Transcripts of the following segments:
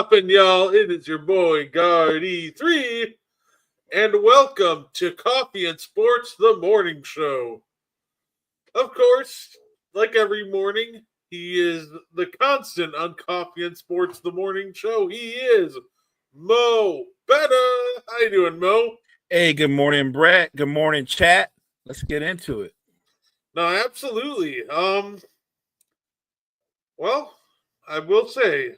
poppin', y'all? It is your boy Gardi3, and welcome to Coffee and Sports, the morning show. Of course, like every morning, he is the constant on Coffee and Sports, the morning show. He is Mo Better. How you doing, Mo? Hey, good morning, Brett. Good morning, chat. Let's get into it. No, absolutely. Well, I will say,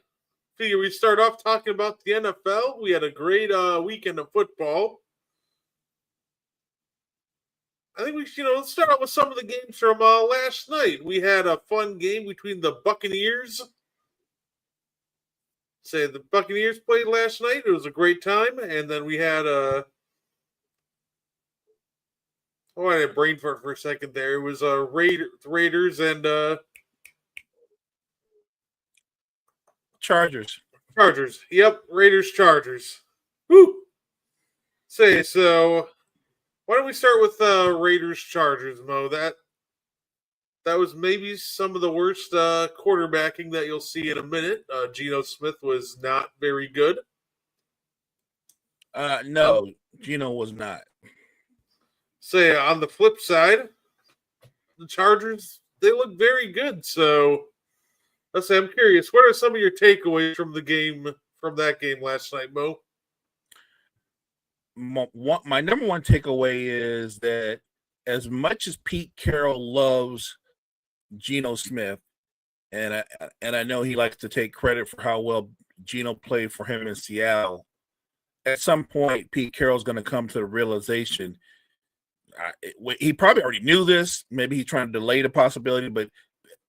figure we start off talking about the NFL. We had a great weekend of football. I think we should, let's start out with some of the games from last night. We had a fun game between the Buccaneers. Say the Buccaneers played last night. It was a great time, and then we had I had a brain fart for a second there. It was Raiders and Chargers. Chargers. Yep, Raiders Chargers. Woo. So. Why don't we start with Raiders Chargers, Mo? That was maybe some of the worst quarterbacking that you'll see in a minute. Geno Smith was not very good. No, Gino was not. Say on the flip side, the Chargers, they look very good. So let's say I'm curious, what are some of your takeaways from that game last night, Mo? My number one takeaway is that as much as Pete Carroll loves Geno Smith, and I know he likes to take credit for how well Geno played for him in Seattle, at some point Pete Carroll's going to come to the realization. He probably already knew this. Maybe he's trying to delay the possibility, but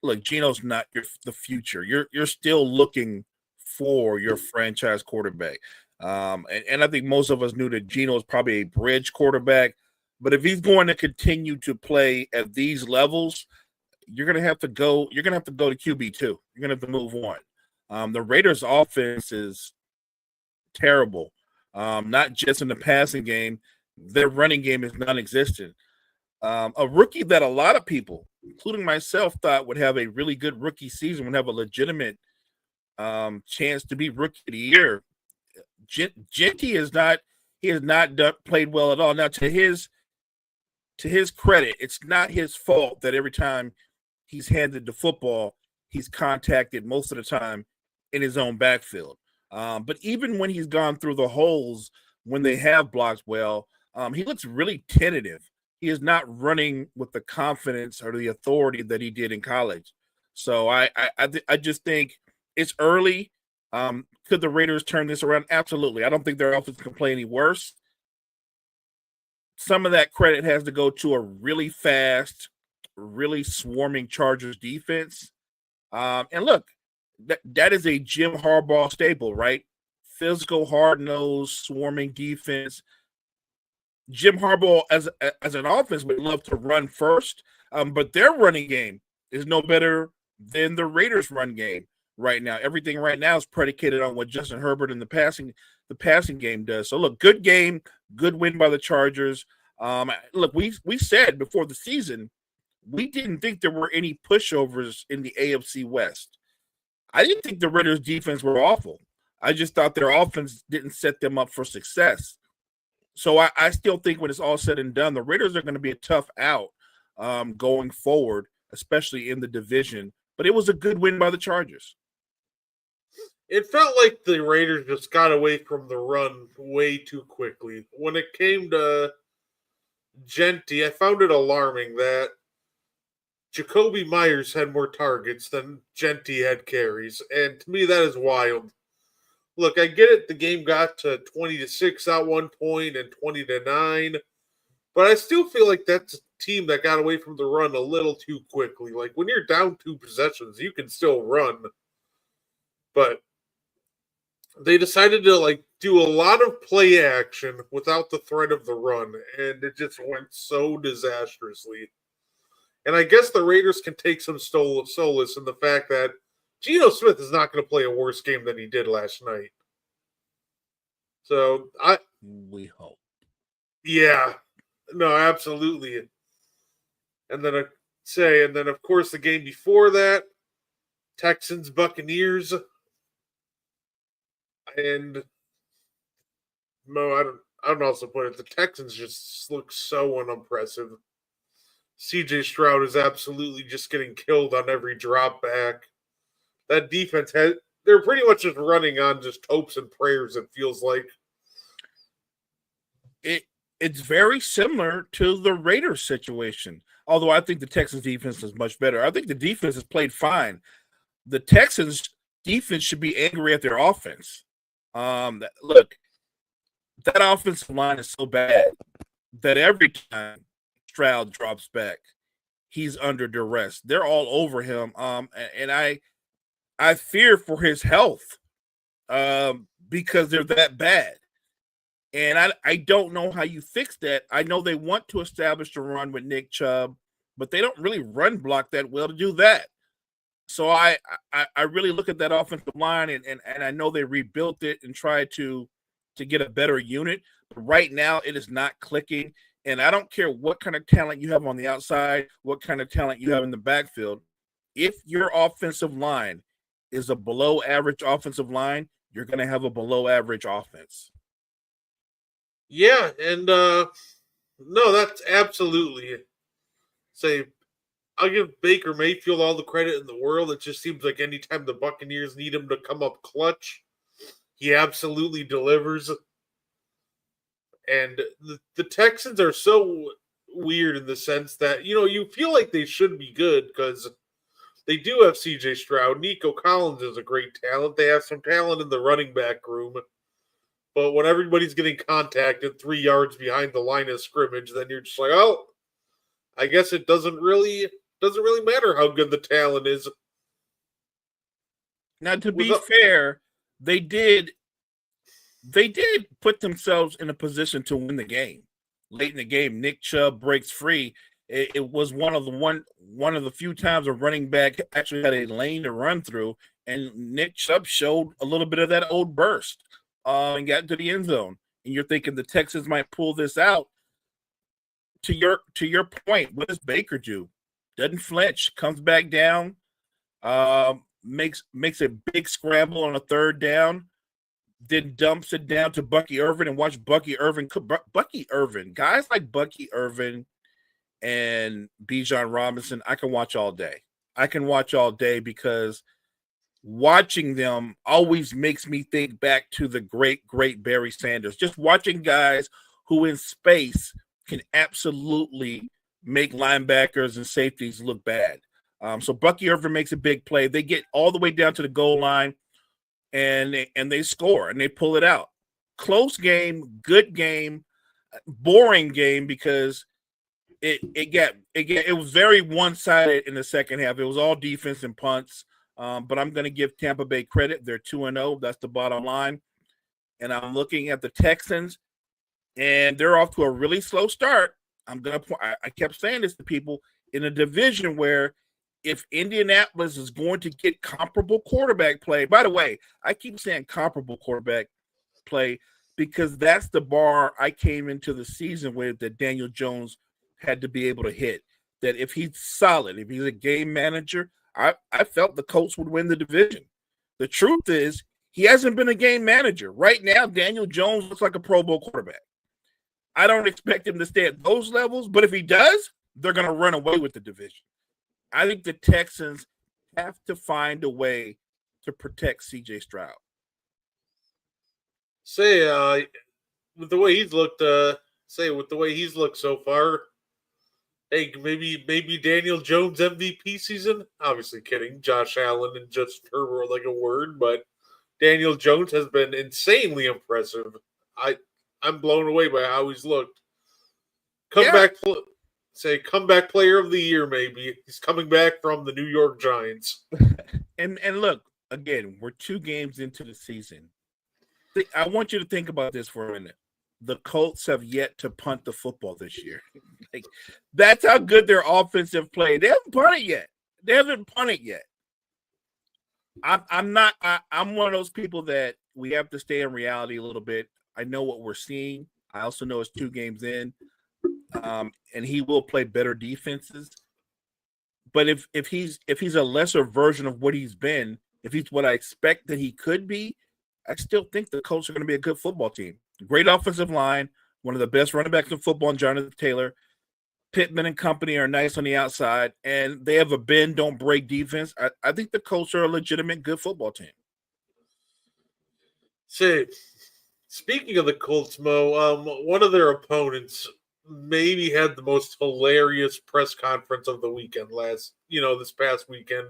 look, Geno's not the future. You're still looking for your franchise quarterback. And I think most of us knew that Geno is probably a bridge quarterback. But if he's going to continue to play at these levels, you're gonna have to go to QB2. You're gonna have to move on. The Raiders' offense is terrible. Not just in the passing game, their running game is non-existent. A rookie that a lot of people, including myself, thought would have a really good rookie season, would have a legitimate chance to be rookie of the year. Genty has not played well at all. Now, to his credit, it's not his fault that every time he's handed the football, he's contacted most of the time in his own backfield. But even when he's gone through the holes, when they have blocked well, he looks really tentative. He is not running with the confidence or the authority that he did in college. So I just think it's early. Could the Raiders turn this around? Absolutely. I don't think their offense can play any worse. Some of that credit has to go to a really fast, really swarming Chargers defense. And look, that is a Jim Harbaugh staple, right? Physical, hard-nosed, swarming defense. Jim Harbaugh, as an offense, would love to run first, but their running game is no better than the Raiders' run game right now. Everything right now is predicated on what Justin Herbert and the passing game does. So look, good game, good win by the Chargers. Look, we said before the season we didn't think there were any pushovers in the AFC West. I didn't think the Raiders' defense were awful. I just thought their offense didn't set them up for success. So I still think when it's all said and done, the Raiders are going to be a tough out going forward, especially in the division. But it was a good win by the Chargers. It felt like the Raiders just got away from the run way too quickly. When it came to Genty, I found it alarming that Jacoby Myers had more targets than Genty had carries. And to me, that is wild. Look, I get it. The game got to 20-6 at one point and 20-9. But I still feel like that's a team that got away from the run a little too quickly. Like, when you're down 2 possessions, you can still run. But they decided to do a lot of play action without the threat of the run, and it just went so disastrously. And I guess the Raiders can take some solace in the fact that Geno Smith is not going to play a worse game than he did last night. So we hope. Yeah, no, absolutely. And then of course the game before that, Texans Buccaneers. And Mo, I don't know how to put it. The Texans just look so unimpressive. CJ Stroud is absolutely just getting killed on every drop back. That defense had they're pretty much just running on just hopes and prayers, it feels like. It's very similar to the Raiders situation. Although I think the Texans defense is much better. I think the defense has played fine. The Texans defense should be angry at their offense. Look, that offensive line is so bad that every time Stroud drops back, he's under duress. They're all over him. And I fear for his health because they're that bad. And I don't know how you fix that. I know they want to establish the run with Nick Chubb, but they don't really run block that well to do that. So I really look at that offensive line and I know they rebuilt it and tried to get a better unit. But right now it is not clicking. And I don't care what kind of talent you have on the outside, what kind of talent you have in the backfield. If your offensive line is a below average offensive line, you're going to have a below average offense. Yeah, and no, that's absolutely say I'll give Baker Mayfield all the credit in the world. It just seems like anytime the Buccaneers need him to come up clutch, he absolutely delivers. And the Texans are so weird in the sense that, you feel like they should be good because they do have CJ Stroud. Nico Collins is a great talent. They have some talent in the running back room. But when everybody's getting contacted 3 yards behind the line of scrimmage, then you're just like, oh, I guess it doesn't really matter how good the talent is. Now, to be fair, they did put themselves in a position to win the game. Late in the game, Nick Chubb breaks free. It was one of the few times a running back actually had a lane to run through, and Nick Chubb showed a little bit of that old burst and got into the end zone. And you're thinking the Texans might pull this out. To your point, what does Baker do? Doesn't flinch, comes back down, makes a big scramble on a third down, then dumps it down to Bucky Irvin and watch Bucky Irvin. Guys like Bucky Irvin and Bijan Robinson, I can watch all day. Because watching them always makes me think back to the great Barry Sanders. Just watching guys who in space can absolutely make linebackers and safeties look bad. So Bucky Irvin makes a big play. They get all the way down to the goal line and they score and they pull it out. Close game, good game, boring game because it was very one-sided in the second half. It was all defense and punts. But I'm going to give Tampa Bay credit. They're 2-0. That's the bottom line. And I'm looking at the Texans, and they're off to a really slow start. I kept saying this to people in a division where if Indianapolis is going to get comparable quarterback play, by the way, I keep saying comparable quarterback play because that's the bar I came into the season with that Daniel Jones had to be able to hit. That if he's solid, if he's a game manager, I felt the Colts would win the division. The truth is, he hasn't been a game manager. Right now, Daniel Jones looks like a Pro Bowl quarterback. I don't expect him to stay at those levels, but if he does, they're going to run away with the division. I think the Texans have to find a way to protect CJ Stroud. With the way he's looked, so far, hey, maybe Daniel Jones MVP season. Obviously, kidding. Josh Allen and Justin Herbert like a word, but Daniel Jones has been insanely impressive. I'm blown away by how he's looked. Comeback player of the year, maybe. He's coming back from the New York Giants. And look, again, we're 2 games into the season. I want you to think about this for a minute. The Colts have yet to punt the football this year. Like, that's how good their offensive play. They haven't punted yet. I'm one of those people that we have to stay in reality a little bit. I know what we're seeing. I also know it's 2 games in. And he will play better defenses. But if he's a lesser version of what he's been, if he's what I expect that he could be, I still think the Colts are going to be a good football team. Great offensive line, one of the best running backs in football, and Jonathan Taylor. Pittman and company are nice on the outside, and they have a bend, don't break defense. I think the Colts are a legitimate good football team. Say, speaking of the Colts, Mo, one of their opponents maybe had the most hilarious press conference of the weekend this past weekend.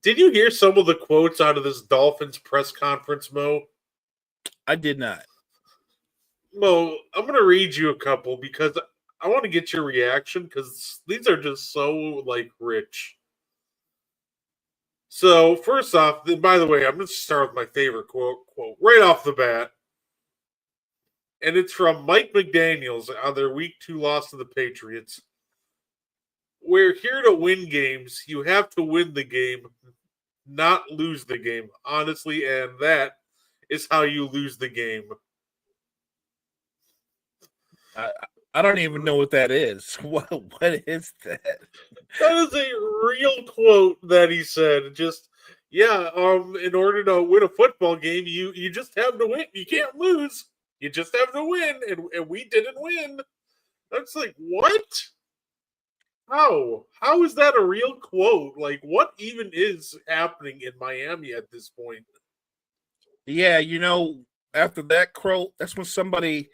Did you hear some of the quotes out of this Dolphins press conference, Mo? I did not. Mo, I'm going to read you a couple because I want to get your reaction because these are just so, rich. So, first off, by the way, I'm going to start with my favorite quote right off the bat. And it's from Mike McDaniels on their Week 2 loss to the Patriots. We're here to win games. You have to win the game, not lose the game, honestly, and that is how you lose the game. I don't even know what that is. What is that? That is a real quote that he said. Just in order to win a football game, you just have to win. You can't lose. You just have to win, and we didn't win. That's like, what? How? How is that a real quote? Like, what even is happening in Miami at this point? Yeah, after that quote, that's when somebody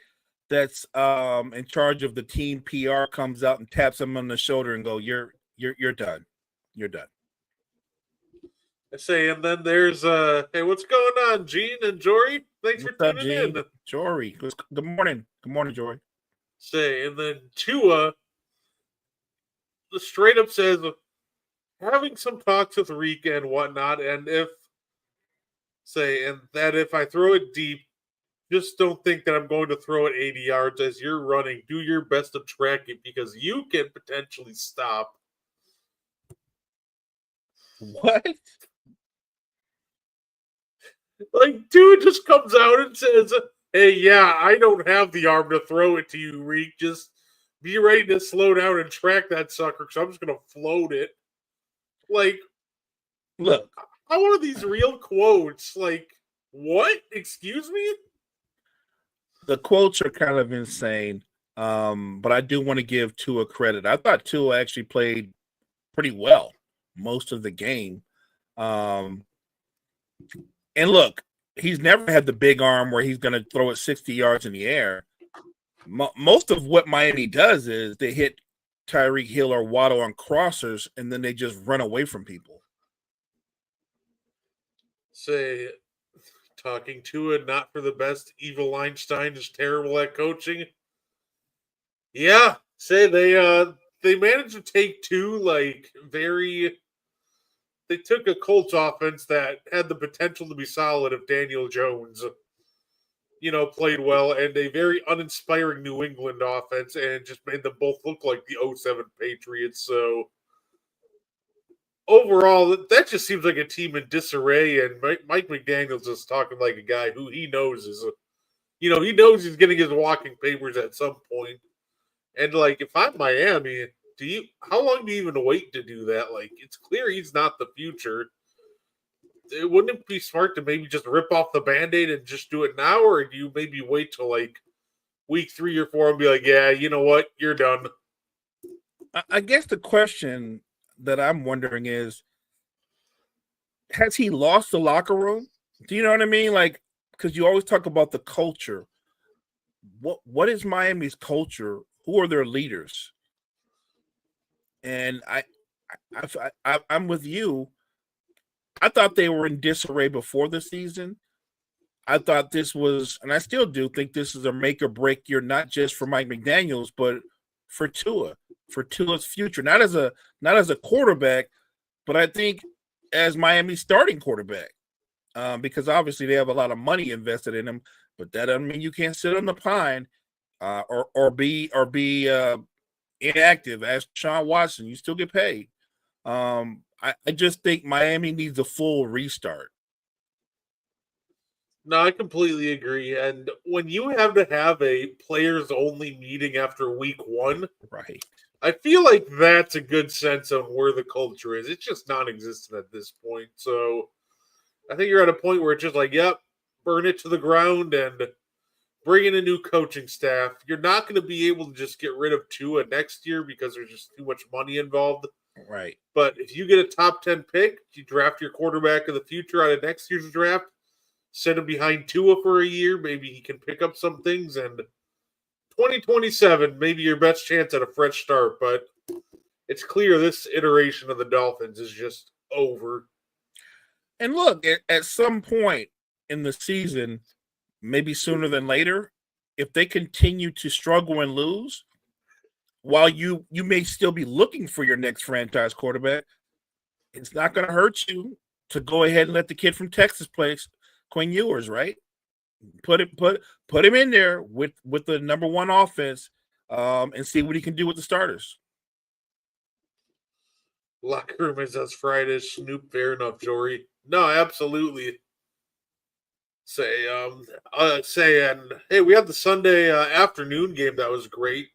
that's in charge of the team PR comes out and taps him on the shoulder and go, You're done. You're done. I say, and then there's hey, what's going on, Gene and Jory? Thanks What's for up, tuning Gene? in. Jory. Good morning. Good morning, Jory. Say, and then Tua straight up says having some talks with Rika and whatnot, and if I throw it deep, just don't think that I'm going to throw it 80 yards as you're running. Do your best to track it because you can potentially stop. What? Like, dude just comes out and says, hey, yeah, I don't have the arm to throw it to you, Reek. Just be ready to slow down and track that sucker because I'm just going to float it. Like, look, how are these real quotes? Like, what? Excuse me? The quotes are kind of insane, but I do want to give Tua credit. I thought Tua actually played pretty well most of the game. And look, he's never had the big arm where he's going to throw it 60 yards in the air. Most of what Miami does is they hit Tyreek Hill or Waddle on crossers, and then they just run away from people. Say, talking to it, not for the best. Evil Einstein is terrible at coaching. Yeah, say they managed to take two they took a Colts offense that had the potential to be solid if Daniel Jones, played well, and a very uninspiring New England offense, and just made them both look like the 07 Patriots. So overall, that just seems like a team in disarray, and Mike McDaniels is talking like a guy who he knows is, he knows he's getting his walking papers at some point. And if I'm Miami, how long do you even wait to do that? Like, it's clear he's not the future. Wouldn't it be smart to maybe just rip off the Band-Aid and just do it now, or do you maybe wait till week 3 or 4 and be like, yeah, you know what, you're done? I guess the question that I'm wondering is, has he lost the locker room? Do you know what I mean? Like, because you always talk about the culture. What is Miami's culture? Who are their leaders? And I'm with you. I thought they were in disarray before the season. I thought this was, and I still do think this is a make or break year, not just for Mike McDaniels, but for Tua's future. Not as a quarterback, but I think as Miami's starting quarterback, because obviously they have a lot of money invested in him. But that doesn't mean you can't sit on the pine or be inactive as Sean Watson. You still get paid. I just think Miami needs a full restart. No, I completely agree. And when you have to have a players only meeting after week 1, Right, I feel like that's a good sense of where the culture is. It's just non-existent at this point. So I think you're at a point where it's just like, yep, burn it to the ground and bring in a new coaching staff. You're not going to be able to just get rid of Tua next year because there's just too much money involved. Right. But if you get a top 10 pick, you draft your quarterback of the future out of next year's draft, set him behind Tua for a year, maybe he can pick up some things, and 2027, maybe your best chance at a fresh start. But it's clear this iteration of the Dolphins is just over. And look, at some point in the season, maybe sooner than later, if they continue to struggle and lose, while you may still be looking for your next franchise quarterback, it's not going to hurt you to go ahead and let the kid from Texas play Quinn Ewers, right? Put him in there with the number one offense, and see what he can do with the starters. Locker room is as fried as Snoop. Fair enough, Jory. No, absolutely. And hey, we had the Sunday afternoon game that was great.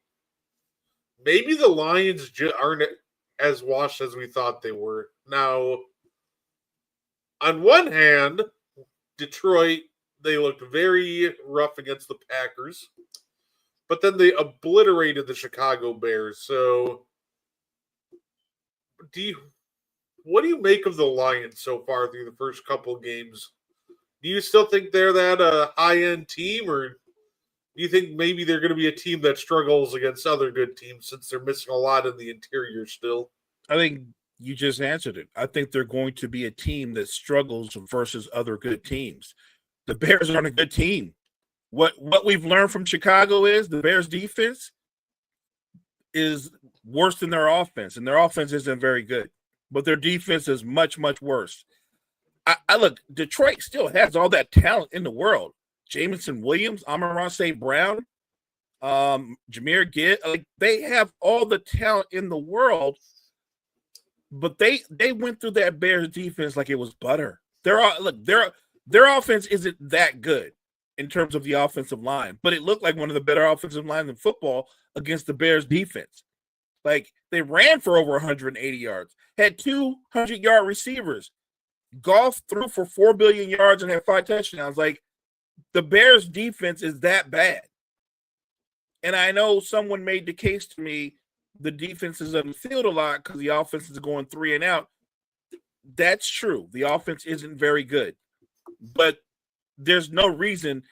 Maybe the Lions aren't as washed as we thought they were. Now, on one hand, Detroit, they looked very rough against the Packers, but then they obliterated the Chicago Bears. So, what do you make of the Lions so far through the first couple games? Do you still think they're that high-end team, or do you think maybe they're going to be a team that struggles against other good teams since they're missing a lot in the interior still? I think you just answered it. I think they're going to be a team that struggles versus other good teams. The Bears aren't a good team. What we've learned from Chicago is the Bears defense is worse than their offense, and their offense isn't very good, but their defense is much, much worse. I look, Detroit still has all that talent in the world. Jamison Williams, Amon-Ra St. Brown, Jahmyr Gibbs, like they have all the talent in the world, but they went through that Bears defense like it was butter. Their offense isn't that good in terms of the offensive line, but it looked like one of the better offensive lines in football against the Bears defense. Like they ran for over 180 yards, had 200-yard receivers. Goff threw for 4 billion yards and had 5 touchdowns. Like the Bears defense is that bad. And I know someone made the case to me, the defense is on the field a lot because the offense is going 3 and out. That's true. The offense isn't very good, but there's no reason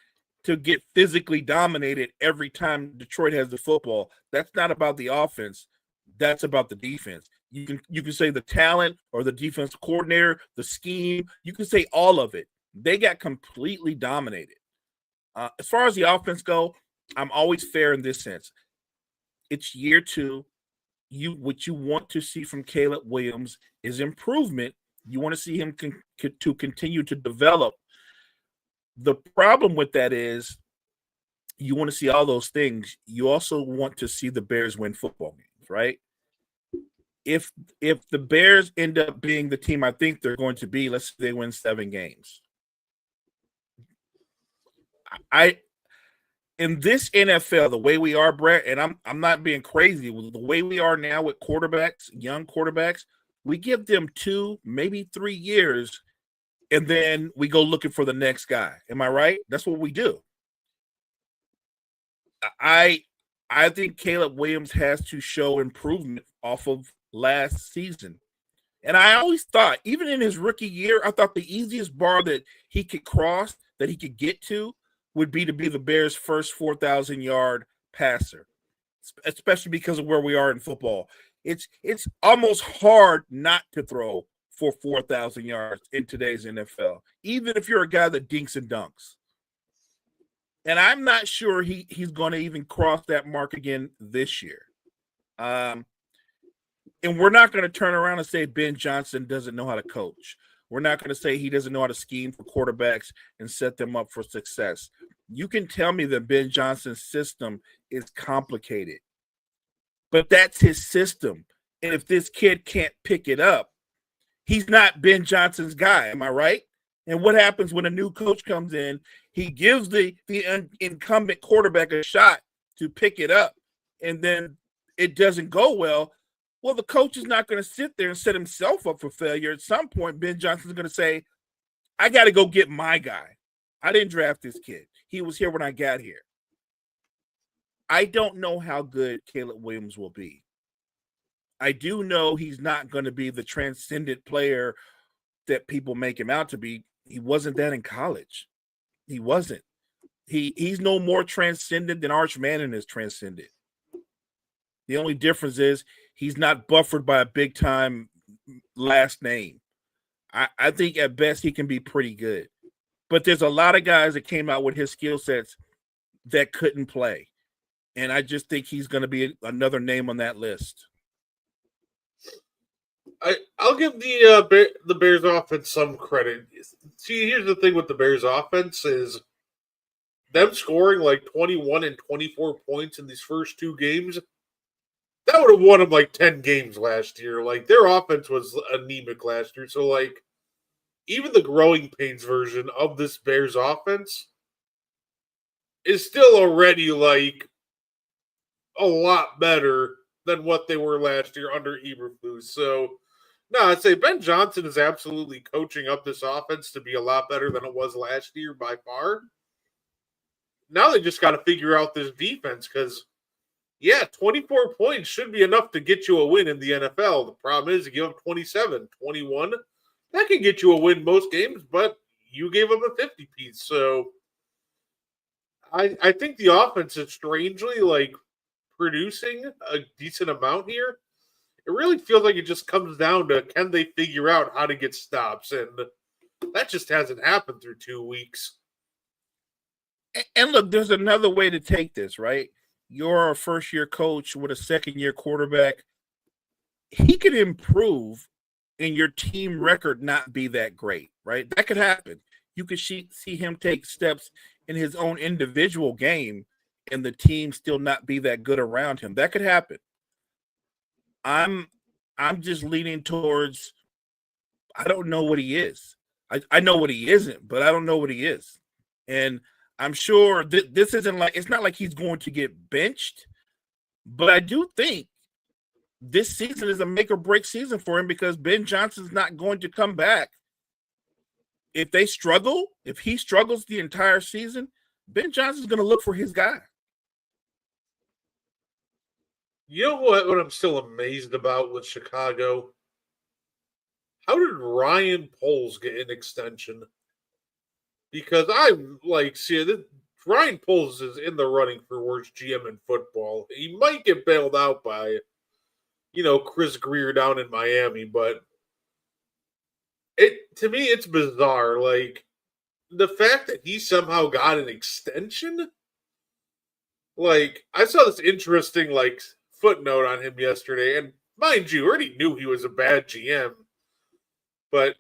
to get physically dominated every time Detroit has the football. That's not about the offense. That's about the defense. You can say the talent or the defensive coordinator, the scheme. You can say all of it. They got completely dominated. As far as the offense go, I'm always fair in this sense. It's year 2. What you want to see from Caleb Williams is improvement. You want to see him to continue to develop. The problem with that is you want to see all those things. You also want to see the Bears win football games, right? If the Bears end up being the team I think they're going to be, let's say they win 7 games. In this NFL, the way we are, Brett, and I'm not being crazy, with the way we are now with quarterbacks, young quarterbacks, we give them 2, maybe 3 years, and then we go looking for the next guy. Am I right? That's what we do. I think Caleb Williams has to show improvement off of last season. And I always thought, even in his rookie year, I thought the easiest bar that he could cross, that he could get to, would be to be the Bears' first 4,000-yard passer, especially because of where we are in football. It's almost hard not to throw for 4,000 yards in today's NFL, even if you're a guy that dinks and dunks. And I'm not sure he's going to even cross that mark again this year. And we're not going to turn around and say Ben Johnson doesn't know how to coach. We're not going to say he doesn't know how to scheme for quarterbacks and set them up for success. You can tell me that Ben Johnson's system is complicated, but that's his system. And if this kid can't pick it up, he's not Ben Johnson's guy. Am I right? And what happens when a new coach comes in? He gives the incumbent quarterback a shot to pick it up, and then it doesn't go well. Well, the coach is not going to sit there and set himself up for failure. At some point, Ben Johnson's going to say, I got to go get my guy. I didn't draft this kid. He was here when I got here. I don't know how good Caleb Williams will be. I do know he's not going to be the transcendent player that people make him out to be. He wasn't that in college. He wasn't. He's no more transcendent than Arch Manning is transcendent. The only difference is he's not buffered by a big time last name. I think at best he can be pretty good. But there's a lot of guys that came out with his skill sets that couldn't play. And I just think he's going to be another name on that list. I'll give the Bears offense some credit. See, here's the thing with the Bears offense is them scoring like 21 and 24 points in these first two games. That would have won them like 10 games last year. Like their offense was anemic last year. So like even the growing pains version of this Bears offense is still already like a lot better than what they were last year under Eberflus. So no, I'd say Ben Johnson is absolutely coaching up this offense to be a lot better than it was last year by far. Now they just got to figure out this defense because, yeah, 24 points should be enough to get you a win in the NFL. The problem is you give them 27, 21. That can get you a win most games, but you gave them a 50 piece. So I think the offense is strangely like producing a decent amount here. It really feels like it just comes down to can they figure out how to get stops, and that just hasn't happened through 2 weeks. And look, there's another way to take this, right? You're a first-year coach with a second-year quarterback. He could improve and your team record not be that great, right? That could happen. You could see him take steps in his own individual game and the team still not be that good around him. That could happen. I'm just leaning towards I don't know what he is. I know what he isn't, but I don't know what he is. And I'm sure this isn't like it's not like he's going to get benched, but I do think this season is a make or break season for him because Ben Johnson's not going to come back. If they struggle, if he struggles the entire season, Ben Johnson's going to look for his guy. You know what I'm still amazed about with Chicago? How did Ryan Poles get an extension? Because I'm like, Ryan Poles is in the running for worst GM in football. He might get bailed out by, Chris Greer down in Miami, but to me, it's bizarre. Like, the fact that he somehow got an extension, like, I saw this interesting, like, footnote on him yesterday, and mind you, already knew he was a bad GM, but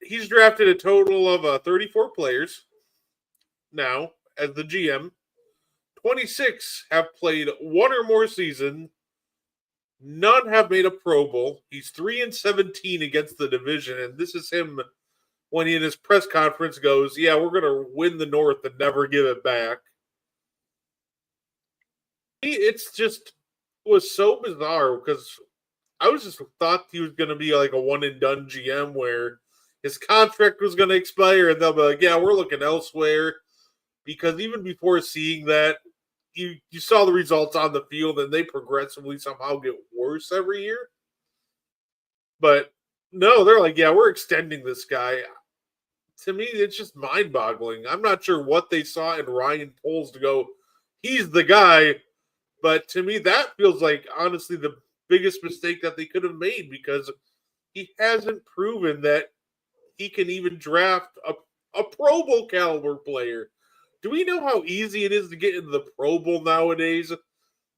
he's drafted a total of 34 players now as the GM. 26 have played one or more seasons. None have made a Pro Bowl. He's 3-17 against the division, and this is him when he in his press conference goes, "Yeah, we're going to win the North and never give it back." It's just was so bizarre because I was just thought he was going to be like a one and done GM where his contract was going to expire and they'll be like, "Yeah, we're looking elsewhere." Because even before seeing that, you saw the results on the field and they progressively somehow get worse every year. But no, they're like, "Yeah, we're extending this guy." To me, it's just mind-boggling. I'm not sure what they saw in Ryan Poles to go, he's the guy. But to me, that feels like, honestly, the biggest mistake that they could have made because he hasn't proven that he can even draft a Pro Bowl caliber player. Do we know how easy it is to get into the Pro Bowl nowadays?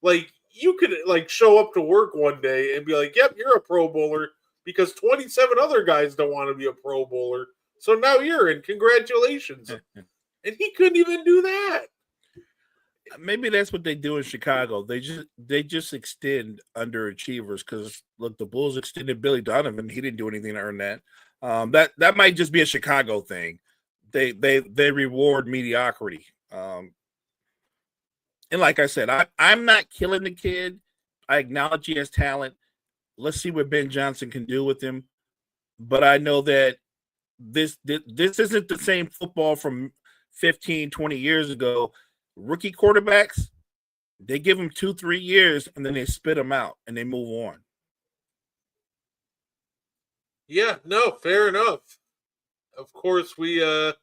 Like, you could, like, show up to work one day and be like, "Yep, you're a Pro Bowler," because 27 other guys don't want to be a Pro Bowler. So now you're in. Congratulations. And he couldn't even do that. Maybe that's what they do in Chicago. They just extend underachievers because look, the Bulls extended Billy Donovan. He didn't do anything to earn that. That might just be a Chicago thing. They reward mediocrity. And like I said, I'm not killing the kid. I acknowledge he has talent. Let's see what Ben Johnson can do with him. But I know that this isn't the same football from 15, 20 years ago. Rookie quarterbacks, they give them 2-3 years and then they spit them out and they move on. Yeah, no, fair enough. Of course, we had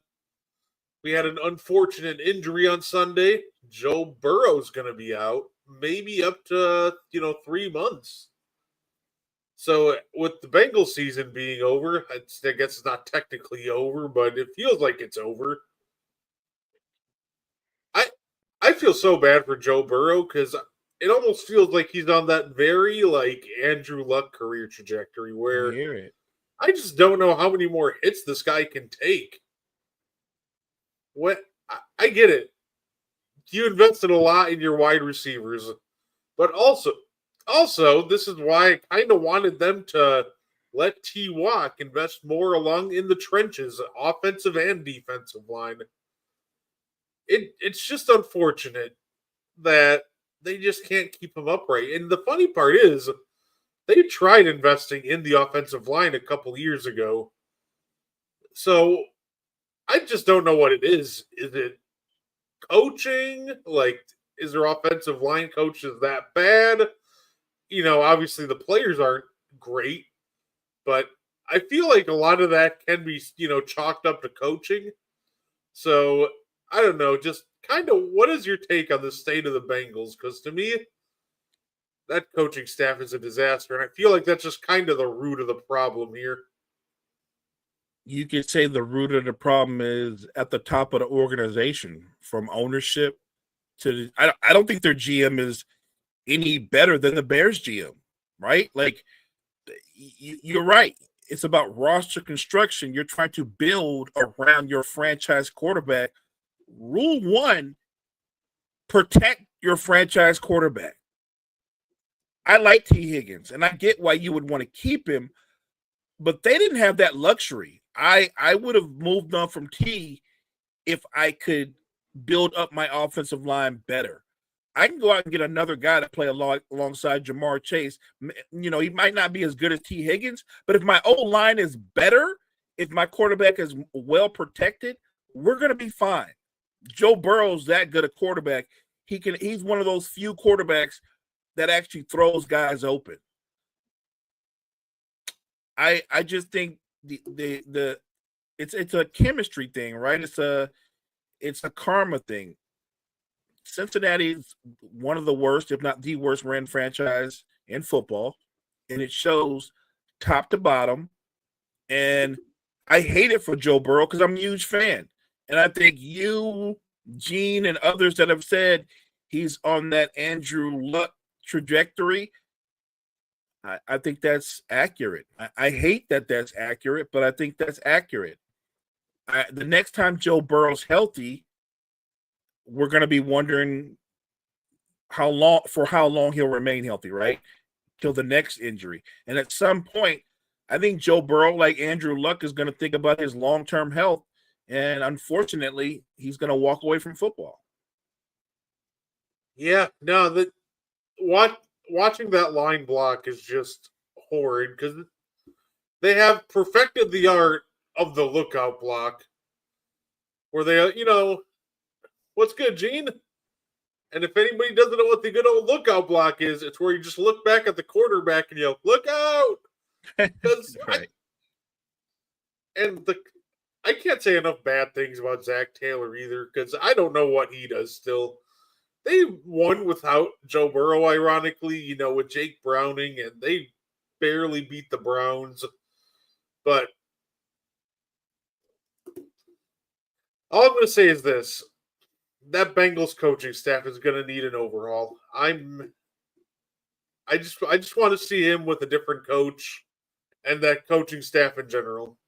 an unfortunate injury on Sunday. Joe Burrow's going to be out, maybe up to 3 months. So with the Bengals season being over, I guess it's not technically over, but it feels like it's over. I I feel so bad for Joe Burrow because it almost feels like he's on that very like Andrew Luck career trajectory I where hear it. I just don't know how many more hits this guy can take. What I get it. You invested a lot in your wide receivers, but also this is why I kind of wanted them to let T Walk invest more along in the trenches, offensive and defensive line. It's just unfortunate that they just can't keep him upright. And the funny part is they tried investing in the offensive line a couple years ago. So I just don't know what it is. Is it coaching? Like, is their offensive line coaches that bad? Obviously the players aren't great, but I feel like a lot of that can be, chalked up to coaching. So I don't know. Just kind of, what is your take on the state of the Bengals? Because to me, that coaching staff is a disaster, and I feel like that's just kind of the root of the problem here. You could say the root of the problem is at the top of the organization, from ownership to I don't think their GM is any better than the Bears GM, right? Like you're right. It's about roster construction. You're trying to build around your franchise quarterback. Rule one, protect your franchise quarterback. I like T. Higgins, and I get why you would want to keep him, but they didn't have that luxury. I would have moved on from T if I could build up my offensive line better. I can go out and get another guy to play alongside Jamar Chase. He might not be as good as T. Higgins, but if my O line is better, if my quarterback is well protected, we're going to be fine. Joe Burrow's that good a quarterback. He's one of those few quarterbacks that actually throws guys open. I just think it's a chemistry thing, right? It's a karma thing. Cincinnati's one of the worst, if not the worst, ran franchise in football, and it shows top to bottom. And I hate it for Joe Burrow because I'm a huge fan, and I think you, Gene, and others that have said he's on that Andrew Luck trajectory. I think that's accurate. I hate that that's accurate, but I think that's accurate. The next time Joe Burrow's healthy, we're going to be wondering how long he'll remain healthy, right? Till the next injury. And at some point, I think Joe Burrow, like Andrew Luck, is going to think about his long-term health. And unfortunately, he's going to walk away from football. Yeah, no, watching that line block is just horrid because they have perfected the art of the lookout block where they, what's good, Gene? And if anybody doesn't know what the good old lookout block is, it's where you just look back at the quarterback and yell, look out! Right. I can't say enough bad things about Zach Taylor either because I don't know what he does still. They won without Joe Burrow, ironically, with Jake Browning, and they barely beat the Browns. But all I'm going to say is this. That Bengals coaching staff is going to need an overhaul. I just want to see him with a different coach and that coaching staff in general.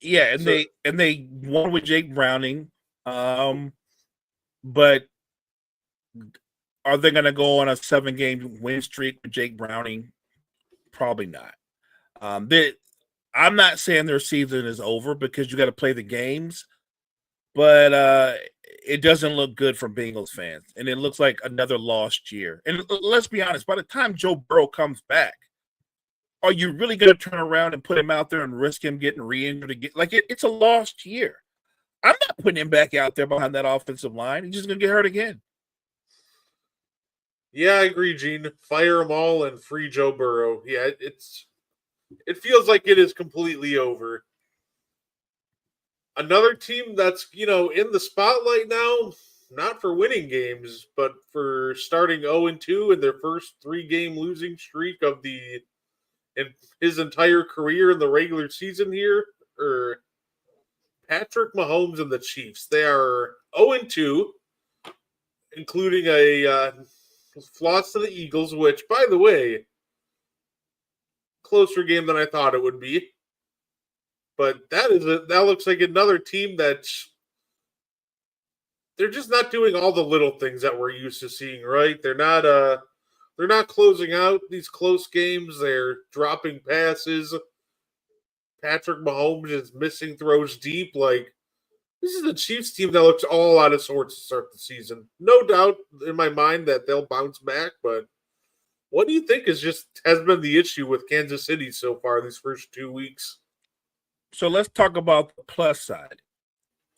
Yeah, and they won with Jake Browning. But are they going to go on a 7-game win streak with Jake Browning? Probably not. I'm not saying their season is over because you got to play the games, but it doesn't look good for Bengals fans, and it looks like another lost year. And let's be honest, by the time Joe Burrow comes back, are you really going to turn around and put him out there and risk him getting re-injured again? Like, it's a lost year. I'm not putting him back out there behind that offensive line. He's just going to get hurt again. Yeah, I agree, Gene. Fire them all and free Joe Burrow. Yeah, it feels like it is completely over. Another team that's, in the spotlight now, not for winning games, but for starting 0-2 in their first 3-game losing streak of in his entire career in the regular season here, or Patrick Mahomes and the Chiefs. They are 0-2, including a loss to the Eagles, which, by the way, closer game than I thought it would be. But that looks like another team that's they're just not doing all the little things that we're used to seeing, right? They're not closing out these close games. They're dropping passes. Patrick Mahomes is missing throws deep. Like, this is a Chiefs team that looks all out of sorts to start the season. No doubt in my mind that they'll bounce back, but what do you think has been the issue with Kansas City so far these first 2 weeks? So let's talk about the plus side.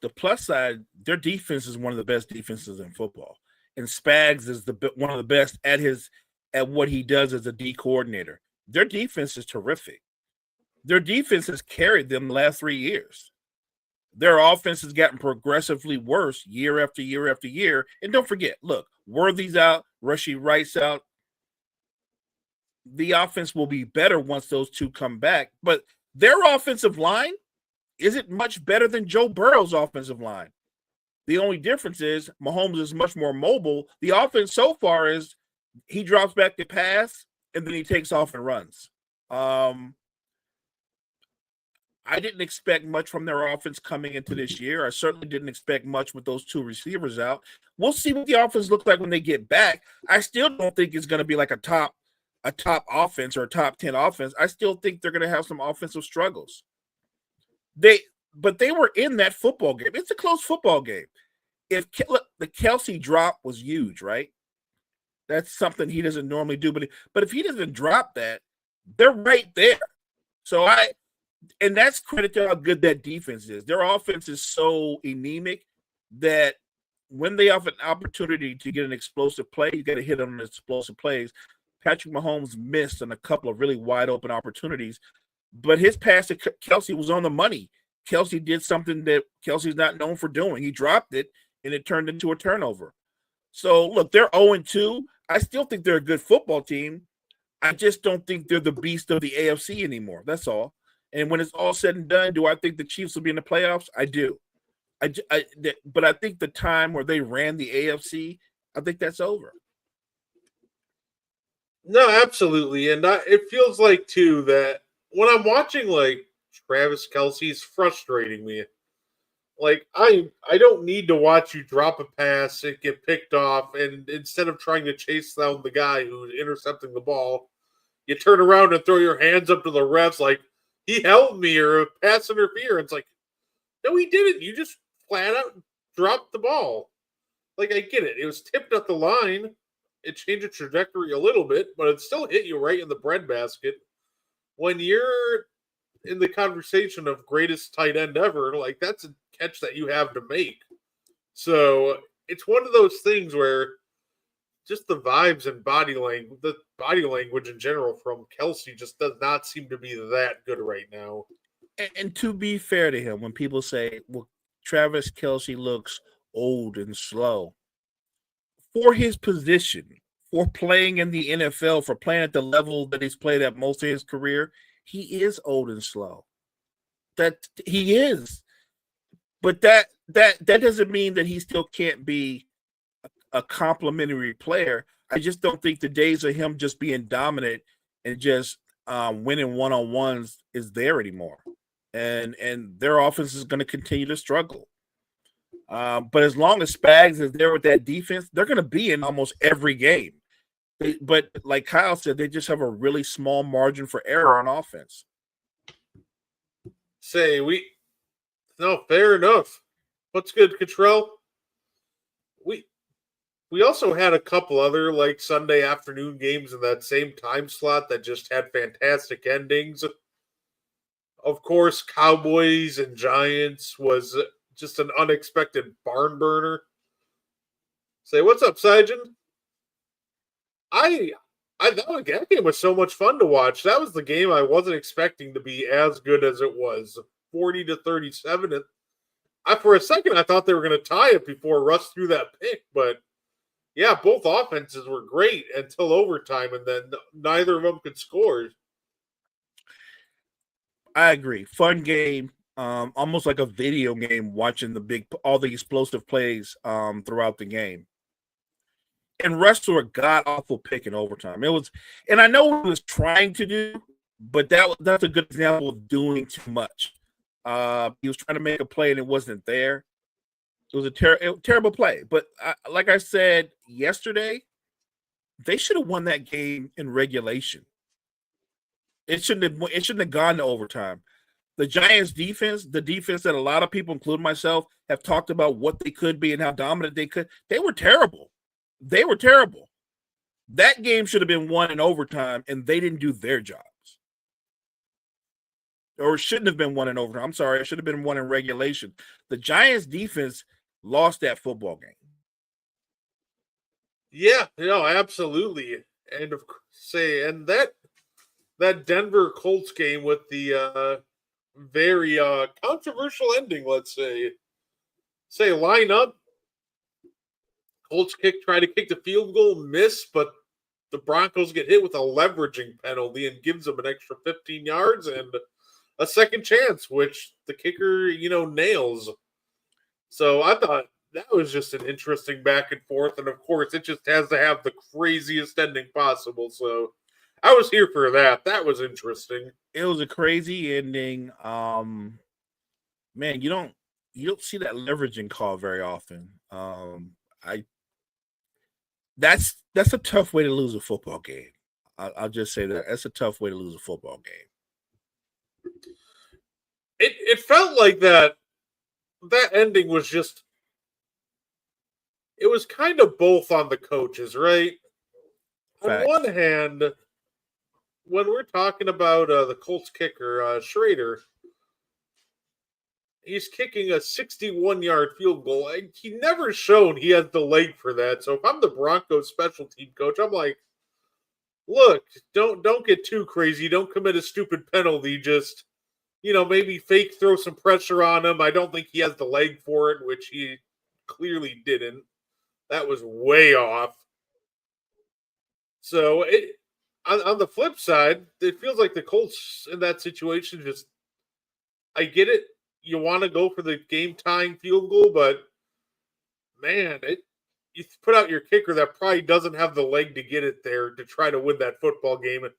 The plus side, their defense is one of the best defenses in football, and Spags is one of the best at what he does as a D coordinator. Their defense is terrific. Their defense has carried them the last 3 years. Their offense has gotten progressively worse year after year after year. And don't forget, look, Worthy's out, Rashee Wright's out. The offense will be better once those two come back, but their offensive line isn't much better than Joe Burrow's offensive line. The only difference is Mahomes is much more mobile. The offense so far is he drops back to pass and then he takes off and runs. I didn't expect much from their offense coming into this year. I certainly didn't expect much with those two receivers out. We'll see what the offense looks like when they get back. I still don't think it's going to be like a top offense or a top 10 offense. I still think they're going to have some offensive struggles. But they were in that football game. It's a close football game. The Kelce drop was huge, right? That's something he doesn't normally do. But if he doesn't drop that, they're right there. And that's credit to how good that defense is. Their offense is so anemic that when they have an opportunity to get an explosive play, you got to hit them on explosive plays. Patrick Mahomes missed on a couple of really wide open opportunities, but his pass to Kelce was on the money. Kelce did something that Kelce's not known for doing. He dropped it, and it turned into a turnover. So, look, they're 0-2. I still think they're a good football team. I just don't think they're the beast of the AFC anymore. That's all. And when it's all said and done, do I think the Chiefs will be in the playoffs? I do. But I think the time where they ran the AFC, I think that's over. No, absolutely. And it feels like, too, that when I'm watching, like, Travis Kelce's frustrating me. Like, I don't need to watch you drop a pass and get picked off, and instead of trying to chase down the guy who's intercepting the ball, you turn around and throw your hands up to the refs like, he held me or a pass interference. Like, no, he didn't. You just flat out dropped the ball. Like, I get it. It was tipped at the line. It changed the trajectory a little bit, but it still hit you right in the breadbasket. When you're in the conversation of greatest tight end ever, like, that's a catch that you have to make. So it's one of those things where just the vibes and the body language in general from Kelce just does not seem to be that good right now. And to be fair to him, when people say, well, Travis Kelce looks old and slow, for his position, for playing in the NFL, for playing at the level that he's played at most of his career, he is old and slow. That he is. But that doesn't mean that he still can't be a complimentary player. I just don't think the days of him just being dominant and just winning one-on-ones is there anymore. And their offense is going to continue to struggle. But as long as Spags is there with that defense, they're going to be in almost every game. But like Kyle said, they just have a really small margin for error on offense. No, fair enough. What's good, Cottrell? we also had a couple other like Sunday afternoon games in that same time slot that just had fantastic endings. Of course, Cowboys and Giants was just an unexpected barn burner. Say, what's up, Sergeant? I that game was so much fun to watch. That was the game I wasn't expecting to be as good as it was. 40-37. And for a second I thought they were gonna tie it before Russ threw that pick, but yeah, both offenses were great until overtime, and then neither of them could score. I agree. Fun game. Almost like a video game watching all the explosive plays throughout the game. And Russ threw a god awful pick in overtime. It was, and I know what he was trying to do, but that's a good example of doing too much. He was trying to make a play and it wasn't there. It was a terrible play. But like I said yesterday, they should have won that game in regulation. It shouldn't have gone to overtime. The Giants defense, the defense that a lot of people, including myself, have talked about what they could be and how dominant they were terrible. They were terrible. That game should have been won in overtime, and they didn't do their jobs. Or shouldn't have been won in overtime. I'm sorry, it should have been won in regulation. The Giants defense lost that football game. Yeah, absolutely. And and that Denver Colts game with the very controversial ending, let's say line up. Colts try to kick the field goal, miss, but the Broncos get hit with a leveraging penalty and gives them an extra 15 yards and a second chance, which the kicker, nails. So I thought that was just an interesting back and forth, and of course, it just has to have the craziest ending possible. So I was here for that. That was interesting. It was a crazy ending. Man, you don't see that leveraging call very often. That's a tough way to lose a football game. I'll just say that that's a tough way to lose a football game. It felt like that ending was just, it was kind of both on the coaches, right? On one hand, when we're talking about the Colts kicker, Schrader, he's kicking a 61-yard field goal. He never shown he has the leg for that. So if I'm the Broncos special team coach, I'm like, look, don't get too crazy. Don't commit a stupid penalty. Just, maybe fake throw some pressure on him. I don't think he has the leg for it, which he clearly didn't. That was way off. So on the flip side, it feels like the Colts in that situation just, I get it. You want to go for the game tying field goal, but man, you put out your kicker that probably doesn't have the leg to get it there to try to win that football game. And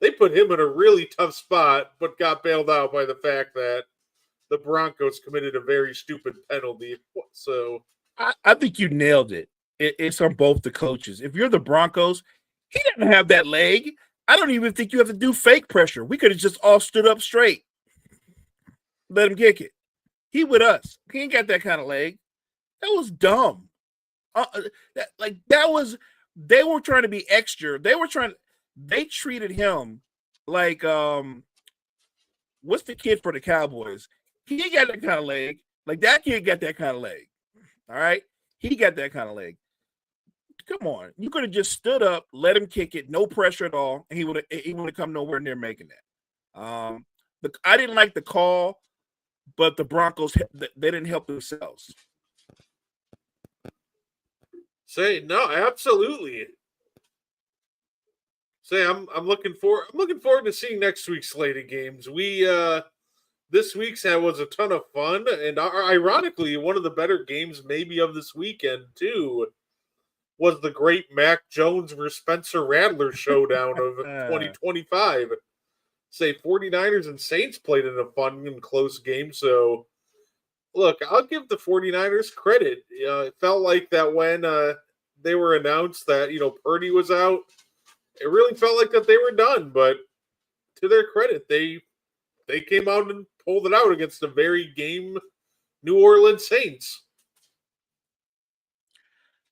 they put him in a really tough spot, but got bailed out by the fact that the Broncos committed a very stupid penalty. So I think you nailed it. It's on both the coaches. If you're the Broncos, he didn't have that leg. I don't even think you have to do fake pressure. We could have just all stood up straight. Let him kick it. He with us. He ain't got that kind of leg. That was dumb. They were trying to be extra. They treated him like what's the kid for the Cowboys? He ain't got that kind of leg. Like that kid got that kind of leg. All right? He got that kind of leg. Come on. You could have just stood up, let him kick it, no pressure at all, and he would have come nowhere near making that. I didn't like the call, but the Broncos, they didn't help themselves. No, absolutely. I'm looking forward to seeing next week's slate of games. This week's was a ton of fun, and ironically, one of the better games maybe of this weekend too was the great Mac Jones versus Spencer Rattler showdown of 2025. 49ers and Saints played in a fun and close game. So, look, I'll give the 49ers credit. It felt like that when they were announced that, Purdy was out, it really felt like that they were done. But to their credit, they came out and pulled it out against a very game New Orleans Saints.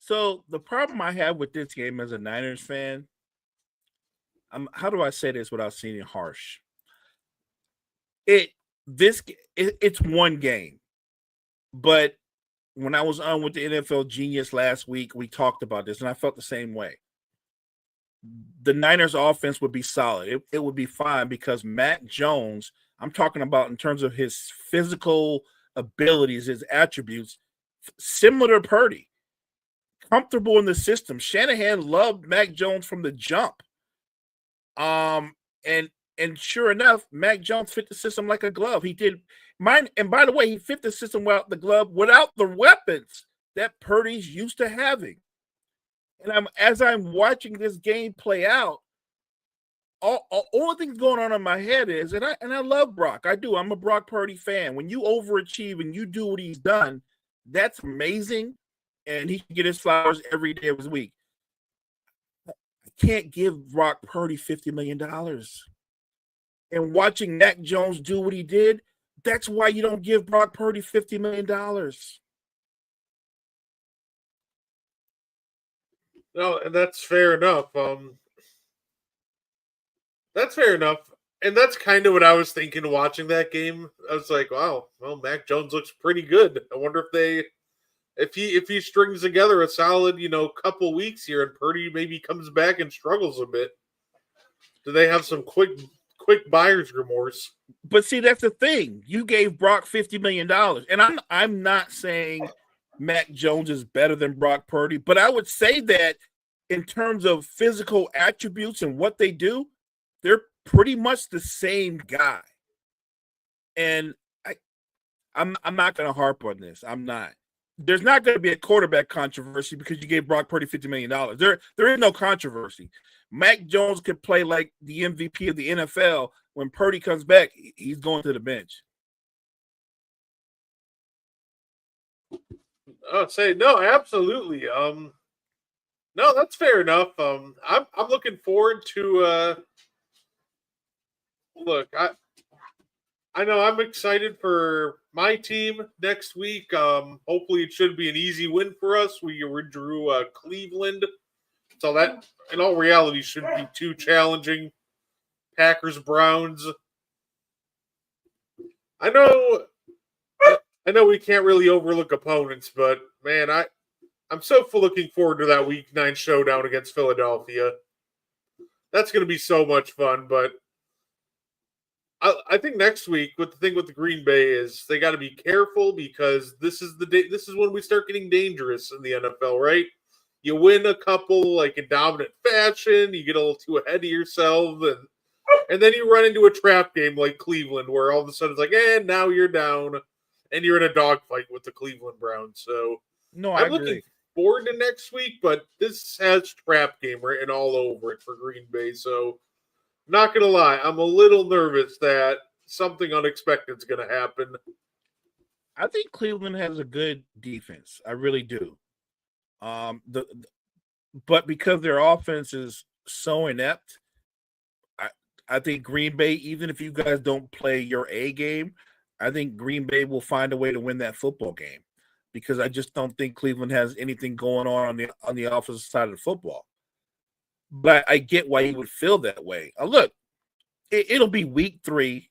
So the problem I have with this game as a Niners fan, how do I say this without seeming harsh? It's one game, but when I was on with the NFL Genius last week, we talked about this, and I felt the same way. The Niners offense would be solid. It would be fine because Mac Jones, I'm talking about in terms of his physical abilities, his attributes, similar to Purdy, comfortable in the system. Shanahan loved Mac Jones from the jump. And sure enough, Mac Jones fit the system like a glove. He did mine, and by the way, he fit the system without the glove, without the weapons that Purdy's used to having. And as I'm watching this game play out, all things going on in my head is, and I love Brock. I do. I'm a Brock Purdy fan. When you overachieve and you do what he's done, that's amazing. And he can get his flowers every day of his week. I can't give Brock Purdy $50 million. And watching Mac Jones do what he did, that's why you don't give Brock Purdy $50 million. No, and that's fair enough. That's fair enough. And that's kind of what I was thinking watching that game. I was like, wow, well, Mac Jones looks pretty good. I wonder if he strings together a solid, couple weeks here and Purdy maybe comes back and struggles a bit. Do they have some quick buyer's remorse? But see, that's the thing. You gave Brock $50 million. And I'm not saying Mac Jones is better than Brock Purdy, but I would say that in terms of physical attributes and what they do, they're pretty much the same guy. And I'm not going to harp on this. I'm not. There's not going to be a quarterback controversy because you gave Brock Purdy $50 million. There is no controversy. Mac Jones could play like the MVP of the NFL. When Purdy comes back, he's going to the bench. I'd say no, absolutely. No, that's fair enough. I'm looking forward to. Look, I know I'm excited for my team next week. Hopefully, it should be an easy win for us. We drew Cleveland, so that in all reality shouldn't be too challenging. Packers, Browns. I know we can't really overlook opponents, but man, I'm so looking forward to that Week 9 showdown against Philadelphia. That's going to be so much fun, but I think next week, the thing with the Green Bay is they got to be careful because this is when we start getting dangerous in the NFL, right? You win a couple like in dominant fashion, you get a little too ahead of yourself, and then you run into a trap game like Cleveland, where all of a sudden it's like, now you're down, and you're in a dogfight with the Cleveland Browns. So no, I'm looking forward to next week, but this has trap game written all over it for Green Bay, so. Not going to lie, I'm a little nervous that something unexpected is going to happen. I think Cleveland has a good defense. I really do. But because their offense is so inept, I think Green Bay, even if you guys don't play your A game, I think Green Bay will find a way to win that football game because I just don't think Cleveland has anything going on the offensive side of the football. But I get why you would feel that way. Look, it'll be week 3,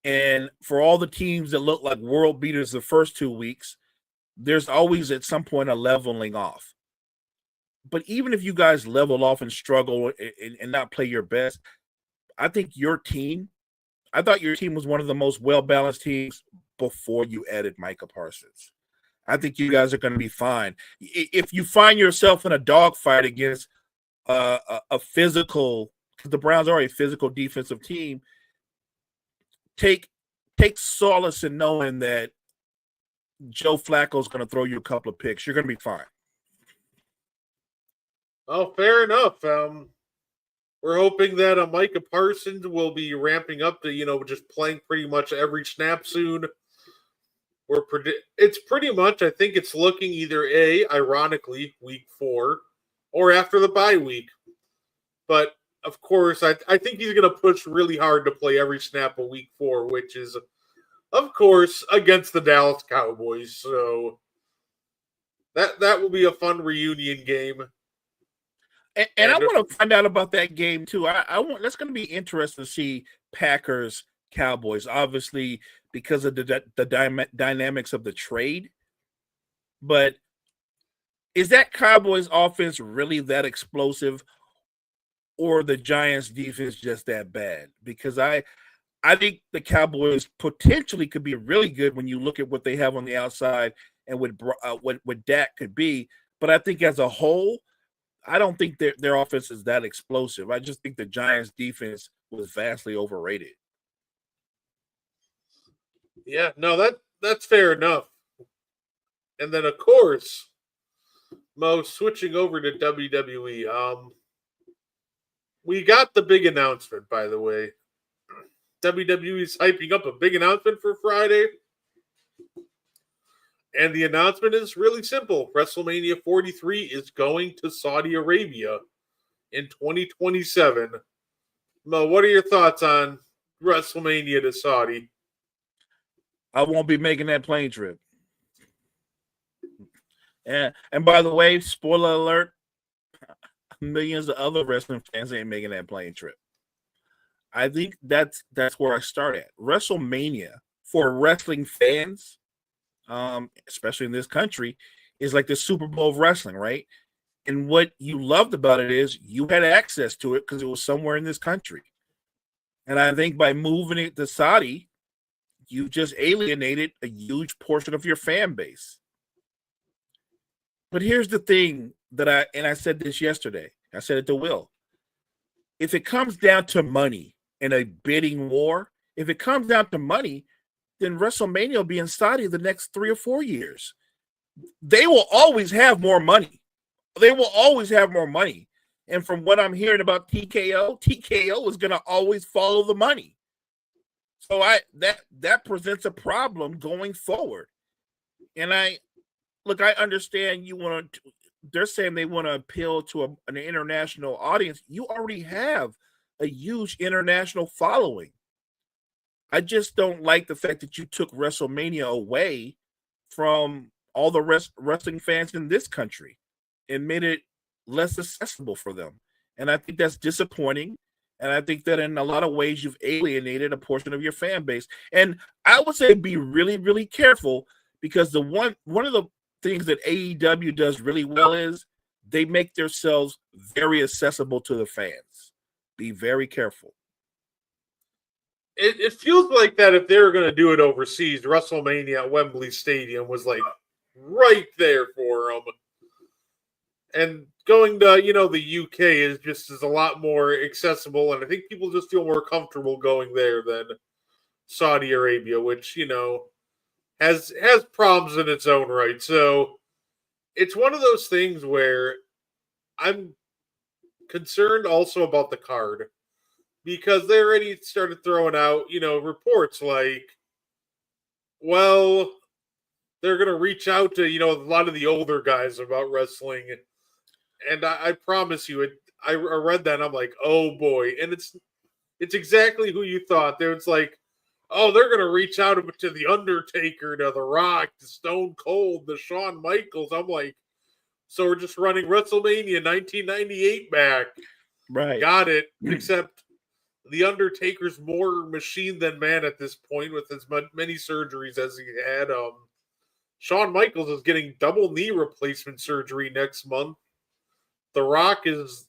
and for all the teams that look like world beaters the first 2 weeks, there's always at some point a leveling off. But even if you guys level off and struggle and not play your best, I think I thought your team was one of the most well-balanced teams before you added Micah Parsons. I think you guys are going to be fine. If you find yourself in a dogfight against a physical, because the Browns are a physical defensive team, take solace in knowing that Joe Flacco is going to throw you a couple of picks. You're going to be fine. Oh, fair enough. We're hoping that Micah Parsons will be ramping up to just playing pretty much every snap soon. It's pretty much, I think it's looking either ironically, week 4, or after the bye week. But of course, I think he's going to push really hard to play every snap of week 4, which is, of course, against the Dallas Cowboys. So That will be a fun reunion game. And I want to find out about that game too. I want that's going to be interesting to see Packers Cowboys, obviously because of the dynamics of the trade. But is that Cowboys offense really that explosive, or the Giants defense just that bad? Because I think the Cowboys potentially could be really good when you look at what they have on the outside and what Dak could be. But I think as a whole, I don't think their offense is that explosive. I just think the Giants' defense was vastly overrated. Yeah, no, that's fair enough. And then of course, Mo, switching over to WWE. We got the big announcement, by the way. WWE is hyping up a big announcement for Friday. And the announcement is really simple. WrestleMania 43 is going to Saudi Arabia in 2027. Mo, what are your thoughts on WrestleMania to Saudi? I won't be making that plane trip. And by the way, spoiler alert, millions of other wrestling fans ain't making that plane trip. I think that's where I start at. WrestleMania for wrestling fans, especially in this country, is like the Super Bowl of wrestling, right? And what you loved about it is you had access to it because it was somewhere in this country. And I think by moving it to Saudi, you just alienated a huge portion of your fan base. But here's the thing that I said this yesterday. I said it to Will. If it comes down to money in a bidding war, if it comes down to money, then WrestleMania will be in Saudi the next 3 or 4 years. They will always have more money. They will always have more money. And from what I'm hearing about TKO is going to always follow the money. So that presents a problem going forward. And I understand you want to. They're saying they want to appeal to an international audience. You already have a huge international following. I just don't like the fact that you took WrestleMania away from all the wrestling fans in this country and made it less accessible for them. And I think that's disappointing. And I think that in a lot of ways, you've alienated a portion of your fan base. And I would say be really, really careful, because one of the things that AEW does really well is they make themselves very accessible to the fans. Be very careful. It feels like that if they were going to do it overseas, WrestleMania at Wembley Stadium was like right there for them. And going to, the UK is a lot more accessible, and I think people just feel more comfortable going there than Saudi Arabia, which, has problems in its own right. So it's one of those things where I'm concerned also about the card, because they already started throwing out, reports like, well, they're going to reach out to, a lot of the older guys about wrestling. And I promise you, I read that and I'm like, oh boy. And it's exactly who you thought. It's like, oh, they're going to reach out to The Undertaker, to The Rock, to Stone Cold, to Shawn Michaels. I'm like, so we're just running WrestleMania 1998 back. Right. Got it. Except The Undertaker's more machine than man at this point, with as many surgeries as he had. Shawn Michaels is getting double knee replacement surgery next month. The Rock is,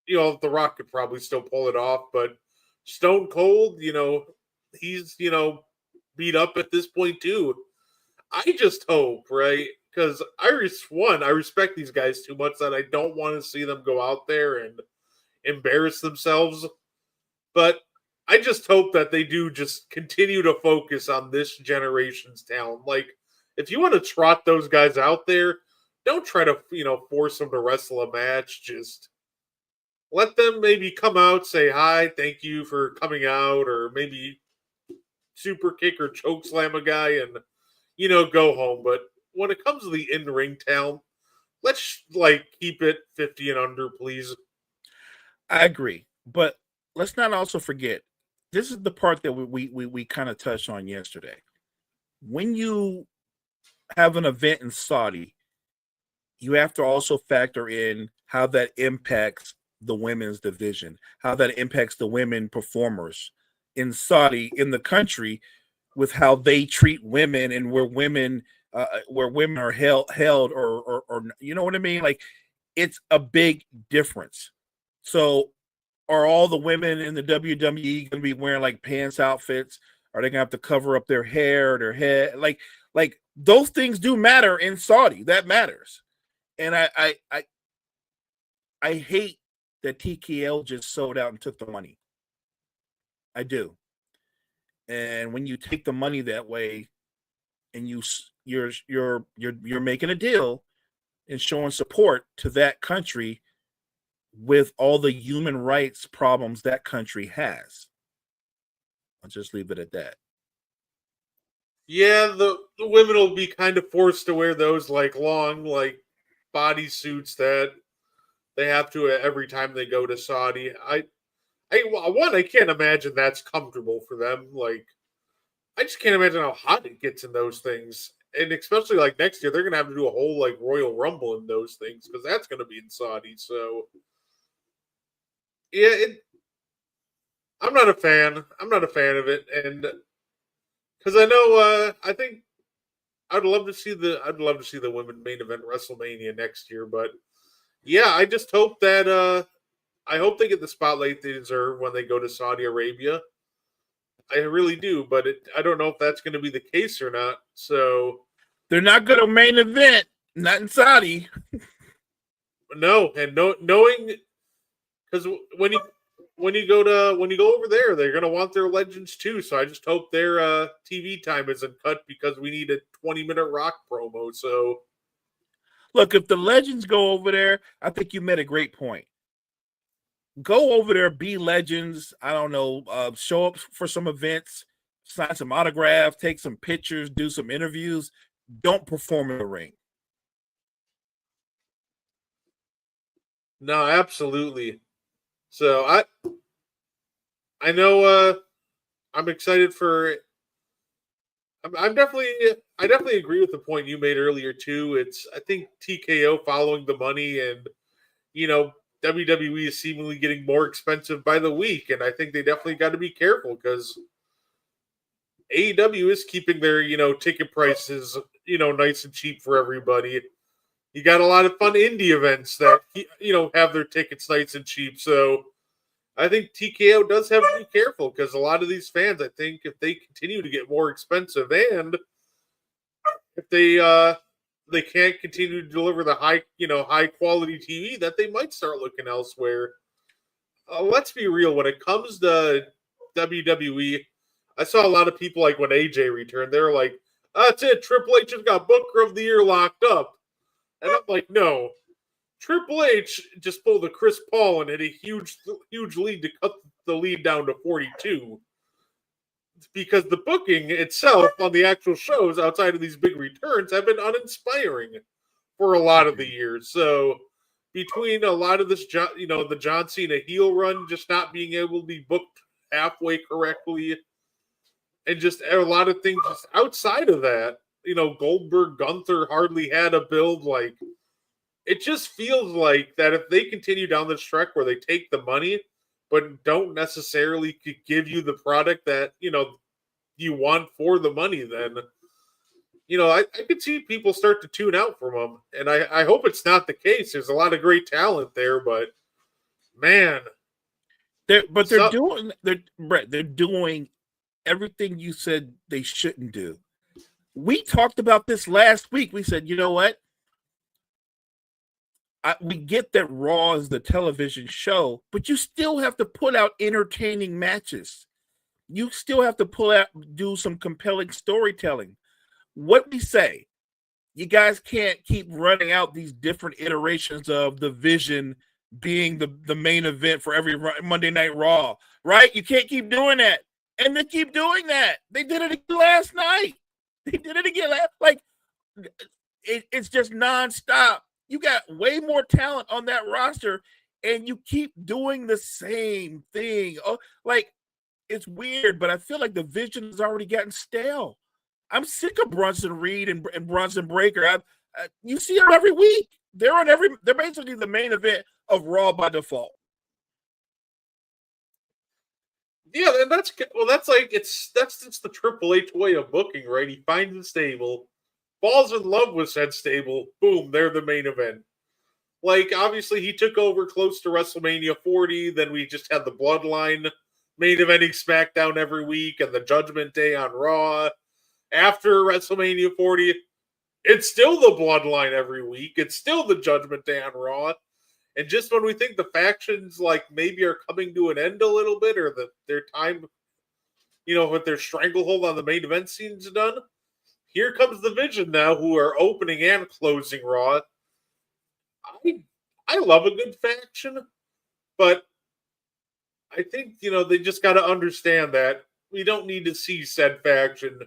The Rock could probably still pull it off, but Stone Cold, he's, beat up at this point too. I just hope, right? Because I respect these guys too much that I don't want to see them go out there and embarrass themselves. But I just hope that they do just continue to focus on this generation's talent. Like, if you want to trot those guys out there, don't try to, force them to wrestle a match. Just let them maybe come out, say hi, thank you for coming out, or maybe super kick or choke slam a guy and, go home. But when it comes to the in-ring talent, let's keep it 50 and under, please. I agree. But let's not also forget, this is the part that we kind of touched on yesterday. When you have an event in Saudi, you have to also factor in how that impacts the women's division, how that impacts the women performers in Saudi, in the country, with how they treat women and where women are held or you know what I mean? Like, it's a big difference. So are all the women in the WWE going to be wearing like pants outfits? Are they going to have to cover up their hair, their head? Like those things do matter in Saudi. That matters. And I hate that TKL just sold out and took the money. I do. And when you take the money that way, and you're making a deal and showing support to that country with all the human rights problems that country has. I'll just leave it at that. Yeah, the women will be kind of forced to wear those like long like bodysuits that they have to every time they go to Saudi. I can't imagine that's comfortable for them. Like, I just can't imagine how hot it gets in those things. And especially like next year, they're gonna have to do a whole like Royal Rumble in those things because that's gonna be in Saudi. So yeah, I'm not a fan. I'm not a fan of it, and because I know, I think I'd love to see the women main event WrestleMania next year. But yeah, I just hope that I hope they get the spotlight they deserve when they go to Saudi Arabia. I really do, but I don't know if that's going to be the case or not. So they're not going to main event, not in Saudi. No, and knowing because when you go over there, they're going to want their legends too. So I just hope their TV time isn't cut because we need a 20-minute Rock promo. So look, if the legends go over there, I think you made a great point. Go over there, be legends. I don't know, show up for some events, sign some autographs, take some pictures, do some interviews. Don't perform in the ring. No, absolutely. So I know I'm excited for. I definitely agree with the point you made earlier too. I think TKO following the money and you know WWE is seemingly getting more expensive by the week, and I think they definitely got to be careful because AEW is keeping their ticket prices nice and cheap for everybody. You got a lot of fun indie events that have their tickets nice and cheap. So I think TKO does have to be careful because a lot of these fans, I think, if they continue to get more expensive and if they can't continue to deliver the high quality TV, that they might start looking elsewhere. Let's be real. When it comes to WWE, I saw a lot of people like when AJ returned, they're like, "That's it. Triple H has got Booker of the Year locked up," and I'm like, "No." Triple H just pulled a Chris Paul and hit a huge lead to cut the lead down to 42. Because the booking itself on the actual shows outside of these big returns have been uninspiring for a lot of the years. So between a lot of this, the John Cena heel run just not being able to be booked halfway correctly, and just a lot of things just outside of that, Goldberg, Gunther hardly had a build. Like, it just feels like that if they continue down this track where they take the money, but don't necessarily give you the product that, you want for the money, then, I could see people start to tune out from them. And I hope it's not the case. There's a lot of great talent there, but man. They're doing everything you said they shouldn't do. We talked about this last week. We said, you know what? We get that Raw is the television show, but you still have to put out entertaining matches. You still have to do some compelling storytelling. What we say, you guys can't keep running out these different iterations of the Vision being the main event for every Monday Night Raw, right? You can't keep doing that. And they keep doing that. They did it again last night. They did it again. It's just nonstop. You got way more talent on that roster, and you keep doing the same thing. Oh, it's weird, but I feel like the Vision has already gotten stale. I'm sick of Bronson Reed and Bronson Breaker. You see them every week. They're on every. They're basically the main event of Raw by default. Yeah, and that's like that's just the Triple H way of booking, right? He finds a stable, falls in love with said stable, boom, they're the main event. Like, obviously, he took over close to WrestleMania 40. Then we just had the Bloodline main eventing SmackDown every week and the Judgment Day on Raw. After WrestleMania 40, it's still the Bloodline every week. It's still the Judgment Day on Raw. And just when we think the factions, like, maybe are coming to an end a little bit, or that their time, with their stranglehold on the main event scene's done, here comes the Vision now, who are opening and closing Raw. I love a good faction, but I think, they just got to understand that we don't need to see said faction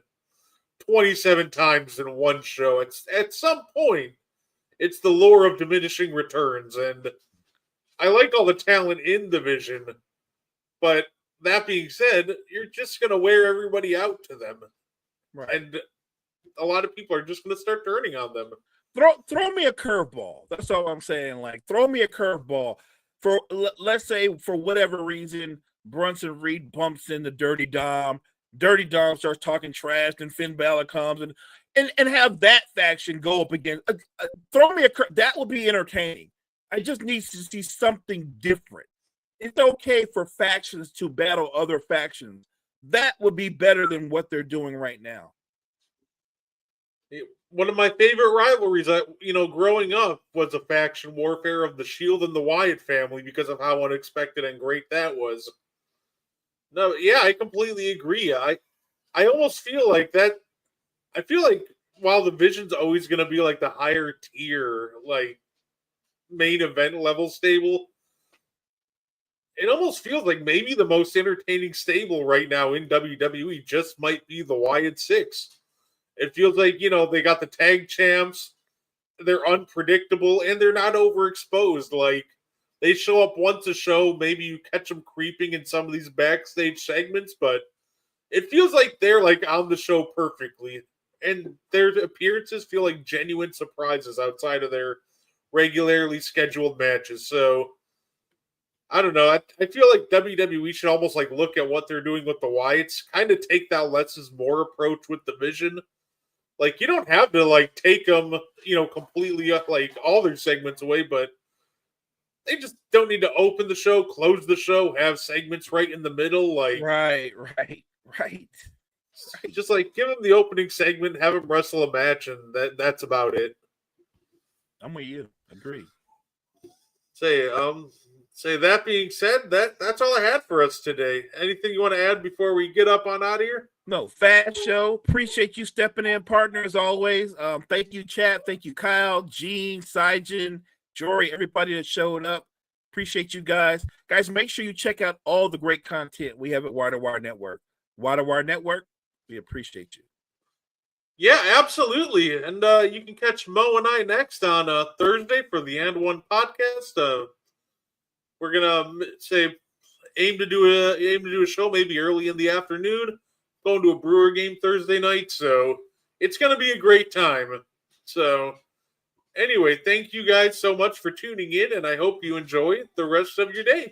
27 times in one show. It's at some point, it's the lore of diminishing returns, and I like all the talent in the Vision, but that being said, you're just going to wear everybody out to them. Right. And a lot of people are just going to start turning on them. Throw me a curveball. That's all I'm saying. Like, throw me a curveball. For let's say, for whatever reason, Bronson Reed bumps into Dirty Dom. Dirty Dom starts talking trash, and Finn Balor comes and have that faction go up against. Throw me that will be entertaining. I just need to see something different. It's okay for factions to battle other factions. That would be better than what they're doing right now. One of my favorite rivalries, growing up, was a faction warfare of the Shield and the Wyatt family because of how unexpected and great that was. No, yeah, I completely agree. I almost feel like that. I feel like while the Vision's always going to be like the higher tier, like main event level stable, it almost feels like maybe the most entertaining stable right now in WWE just might be the Wyatt Six. It feels like, they got the tag champs, they're unpredictable, and they're not overexposed. Like, they show up once a show, maybe you catch them creeping in some of these backstage segments, but it feels like they're, like, on the show perfectly. And their appearances feel like genuine surprises outside of their regularly scheduled matches. So, I don't know. I feel like WWE should almost, like, look at what they're doing with the Wyatts, kind of take that less is more approach with the Vision. Like, you don't have to, like, take them, completely, like, all their segments away, but they just don't need to open the show, close the show, have segments right in the middle. Like, right. Just, like, give them the opening segment, have them wrestle a match, and that's about it. I'm with you. Agree. Say that being said, that's all I had for us today. Anything you want to add before we get up on out of here? No, fast show. Appreciate you stepping in, partner, as always. Thank you, chat. Thank you, Kyle, Gene, Saijin, Jory, everybody that showed up. Appreciate you guys. Guys, make sure you check out all the great content we have at Wire to Wire Network. Wire to Wire Network, we appreciate you. Yeah, absolutely. And you can catch Mo and I next on Thursday for the And One podcast. We're gonna aim to do a show maybe early in the afternoon. Going to a Brewer game Thursday night, so it's gonna be a great time. So anyway, thank you guys so much for tuning in, and I hope you enjoy the rest of your day.